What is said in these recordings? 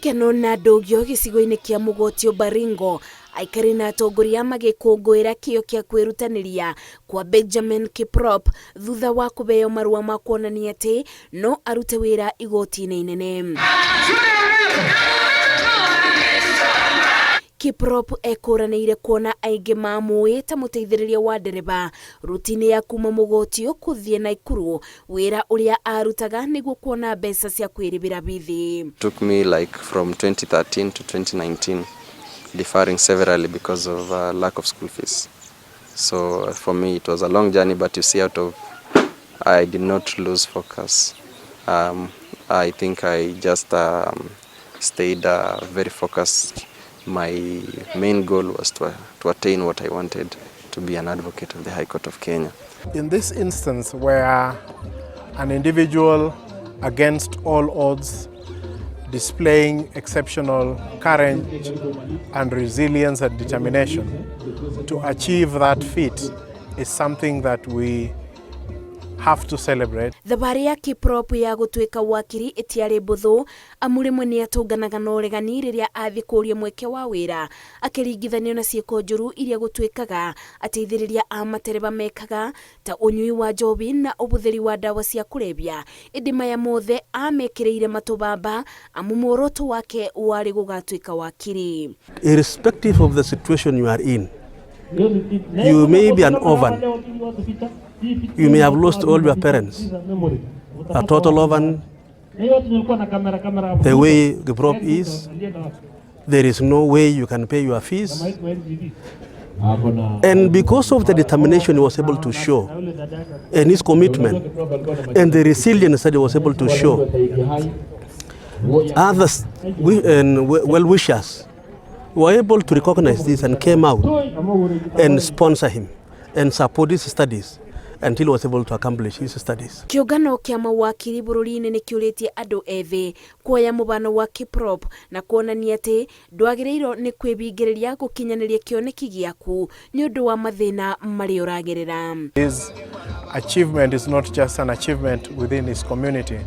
gikeno na ndogio gicigo-ini kia Mugotio Baringo aikari na atongoria magikũngũĩra kĩyo kĩa kwĩrutaniria kwa Benjamin Kiprop thutha wa kũbeo marũa ma kuonania atĩ no arute wĩra igoti-inĩ inene. Kiprop ekũranĩire kuona aingĩ mamũĩ ta mũteithĩrĩria wa ndereba rutini ya kuuma Mugotio kũthiĩ Naikuru, wĩra ũrĩa arutaga nĩguo kuona mbeca cia kwĩrĩbĩra bithi. Took me like from 2013 to 2019, deferring severally because of lack of school fees. So for me it was a long journey, but you see, I did not lose focus. I think I just stayed very focused. My main goal was to attain what I wanted, to be an advocate of the High Court of Kenya. In this instance where an individual against all odds displaying exceptional courage and resilience and determination to achieve that feat is something that we have to celebrate. Thabari ya Kiprop ya gũtuĩka wakiri ĩtiarĩ mbũthũ, amu rĩmwe nĩ atũnganaga na ũregani rĩrĩa athiĩ kũũria mweke wa wĩra, akĩringithanio na ciĩko njũru iria gũtuĩkaga ateithĩrĩria a matereba mekaga ta ũnyui wa njobi na ũbũthĩri wa ndawa cia kũrebia. Ĩndĩ maya mothe amekĩrĩire matũbamba, amu muoroto wake warĩ gũgatuĩka wakiri. Irrespective of the situation you are in, you may be an orphan. You may have lost all your parents. A total orphan, the way the prop is, there is no way you can pay your fees. And because of the determination he was able to show, and his commitment, and the resilience that he was able to show, others and well-wishers were able to recognize this and came out and sponsor him and support his studies until he was able to accomplish his studies. Kĩũngano kĩa mawakiri bũrũri-inĩ nĩ kĩũrĩtie andũ ethĩ kuoya mũbano wa Kiprop na kuonania atĩ ndwagĩrĩirwo nĩ kwĩbingĩrĩria gũkinyanĩria kĩoneki gĩaku nĩ ũndũ wa mathĩna marĩa ũragerera. His achievement is not just an achievement within his community,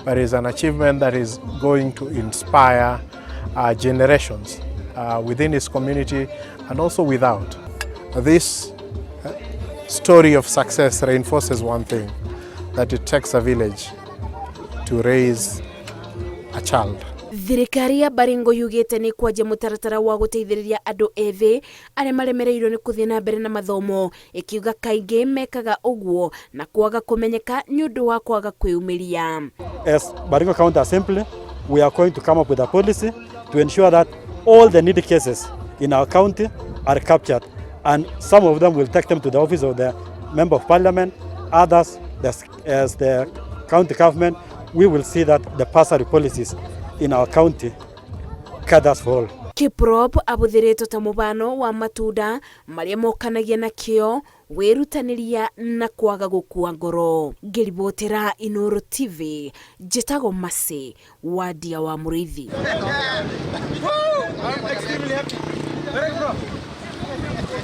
but is an achievement that is going to inspire generations within his community and also without. This story of success reinforces one thing, that it takes a village to raise a child. Thirikari ya Baringo yugĩte nĩ kwanjia mũtaratara wa gũteithĩrĩria andũ ethĩ arĩa maremereirwo nĩ kũthiĩ na mbere na mathomo, ĩkiuga kaingĩ mekaga ũguo na kwaga kũmenyeka nĩ ũndũ wa kwaga kwĩumĩria. As Baringo County Assembly, we are going to come up with a policy to ensure that all the needy cases in our county are captured, and some of them will take them to the office of the Member of Parliament. Others, as the county government, we will see that the bursary policies in our county caters for all. Kiprop abũthĩrĩtwo ta mũbano wa matunda marĩa mokanagia na kĩyo, wĩrutanĩria na kwaga gũkua ngoro. Ngĩribotera Inooro TV, njĩtagwo Masi wa Ndia wa Mũrĩithi.